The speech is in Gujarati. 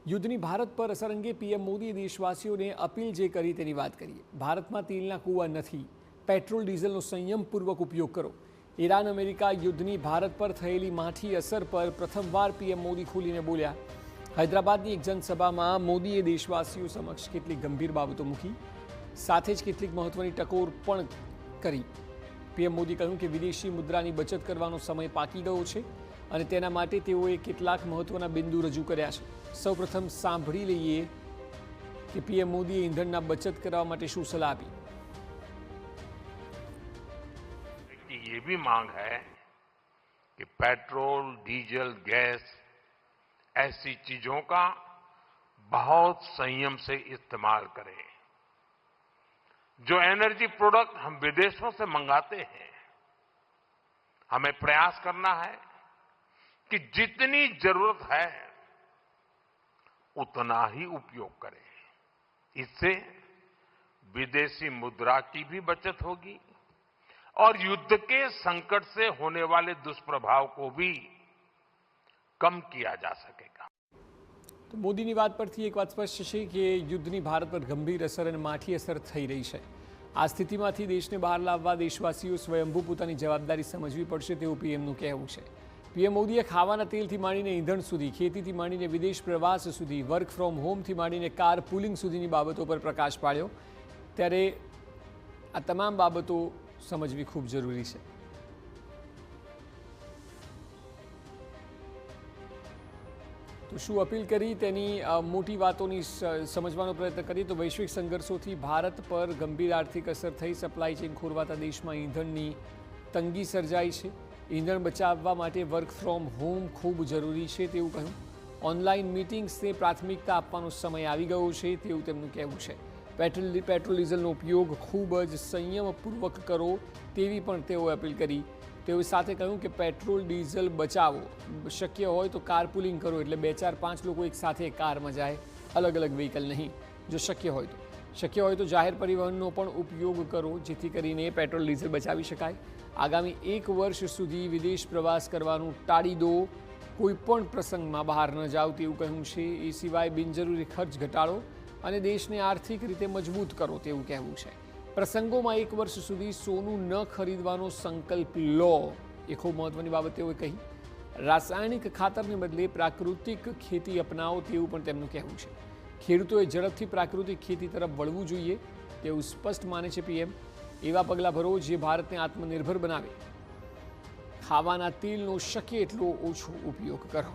યુદ્ધની ભારત પર અસર અંગે પીએમ મોદીએ દેશવાસીઓને અપીલ જે કરી તેની વાત કરીએ। ભારતમાં તેલના કૂવા નથી, પેટ્રોલ ડીઝલનો સંયમપૂર્વક ઉપયોગ કરો। ઈરાન અમેરિકા યુદ્ધની ભારત પર થયેલી માઠી અસર પર પ્રથમવાર પીએમ મોદી ખુલીને બોલ્યા। હૈદરાબાદની એક જનસભામાં મોદીએ દેશવાસીઓ સમક્ષ કેટલીક ગંભીર બાબતો મૂકી, સાથે જ કેટલીક મહત્વની ટકોર પણ કરી। પીએમ મોદી કહ્યું કે વિદેશી મુદ્રાની બચત કરવાનો સમય પાકી ગયો છે અને તેના માટે તેઓએ કેટલાક મહત્વના બિંદુ રજૂ કર્યા છે। સૌપ્રથમ સાંભળી લઈએ કે પીએમ મોદીએ ઈંધણના બચત કરવા માટે શું સલાહ આપી। ये भी मांग है कि पेट्रोल, डीजल, गैस ऐसी चीजों का बहुत संयम से इस्तेमाल करें। जो एनर्जी प्रोडक्ट हम विदेशों से मंगाते हैं, हमें प्रयास करना है कि जितनी जरूरत है उतना ही उपयोग करें। इससे विदेशी मुद्रा की भी बचत होगी और युद्ध के संकट से होने वाले दुष्प्रभाव को भी कम किया जा सकेगा। તો મોદીની વાત પરથી એક વાત સ્પષ્ટ છે કે યુદ્ધની ભારત પર ગંભીર અસર અને માઠી અસર થઈ રહી છે। આ સ્થિતિમાંથી દેશને બહાર લાવવા દેશવાસીઓ સ્વયંભૂ પોતાની જવાબદારી સમજવી પડશે તેવું પીએમનું કહેવું છે। પીએમ મોદીએ ખાવાના તેલથી માંડીને ઈંધણ સુધી, ખેતીથી માંડીને વિદેશ પ્રવાસ સુધી, વર્ક ફ્રોમ હોમથી માંડીને કાર પુલિંગ સુધીની બાબતો પર પ્રકાશ પાડ્યો। ત્યારે આ તમામ બાબતો સમજવી ખૂબ જરૂરી છે। તો શું અપીલ કરી તેની મોટી વાતોની સમજવાનો પ્રયત્ન કરીએ તો વૈશ્વિક સંઘર્ષોથી ભારત પર ગંભીર આર્થિક અસર થઈ, સપ્લાય ચેઇન ખોરવાતા દેશમાં ઈંધણની તંગી સર્જાઈ છે। ઈંધણ બચાવવા માટે વર્ક ફ્રોમ હોમ ખૂબ જરૂરી છે તેવું કહ્યું। ઓનલાઈન મીટિંગ્સને પ્રાથમિકતા આપવાનો સમય આવી ગયો છે તેવું તેમનું કહેવું છે। પેટ્રોલ ડીઝલનો ઉપયોગ ખૂબ જ સંયમપૂર્વક કરો તેવી પણ તેઓએ અપીલ કરી। તેઓએ સાથે કહ્યું કે પેટ્રોલ ડીઝલ બચાવો, શક્ય હોય તો કાર પુલિંગ કરો, એટલે 2, 4, 5 લોકો એક સાથે કારમાં જાય, અલગ અલગ વ્હીકલ નહીં। જો શક્ય હોય તો જાહેર પરિવહનનો પણ ઉપયોગ કરો જેથી કરીને પેટ્રોલ ડીઝલ બચાવી શકાય। આગામી 1 વર્ષ સુધી વિદેશ પ્રવાસ કરવાનું ટાળી દો, કોઈ પણ પ્રસંગમાં બહાર ન જાઓ તેવું કહ્યું છે। એ સિવાય બિનજરૂરી ખર્ચ ઘટાડો અને દેશને આર્થિક રીતે મજબૂત કરો તેવું કહેવું છે। પ્રસંગોમાં 1 વર્ષ સુધી સોનું ન ખરીદવાનો સંકલ્પ લો, એ ખૂબ મહત્વની બાબત તેઓએ કહી। રાસાયણિક ખાતરને બદલે પ્રાકૃતિક ખેતી અપનાવો તેવું પણ તેમનું કહેવું છે। ખેડૂતોએ ઝડપથી પ્રાકૃતિક ખેતી તરફ વળવું જોઈએ તેવું સ્પષ્ટ માને છે પીએમ। એવા પગલાં ભરો જે ભારતને આત્મનિર્ભર બનાવે। ખાવાના તેલનો શક્ય એટલો ઓછો ઉપયોગ કરો।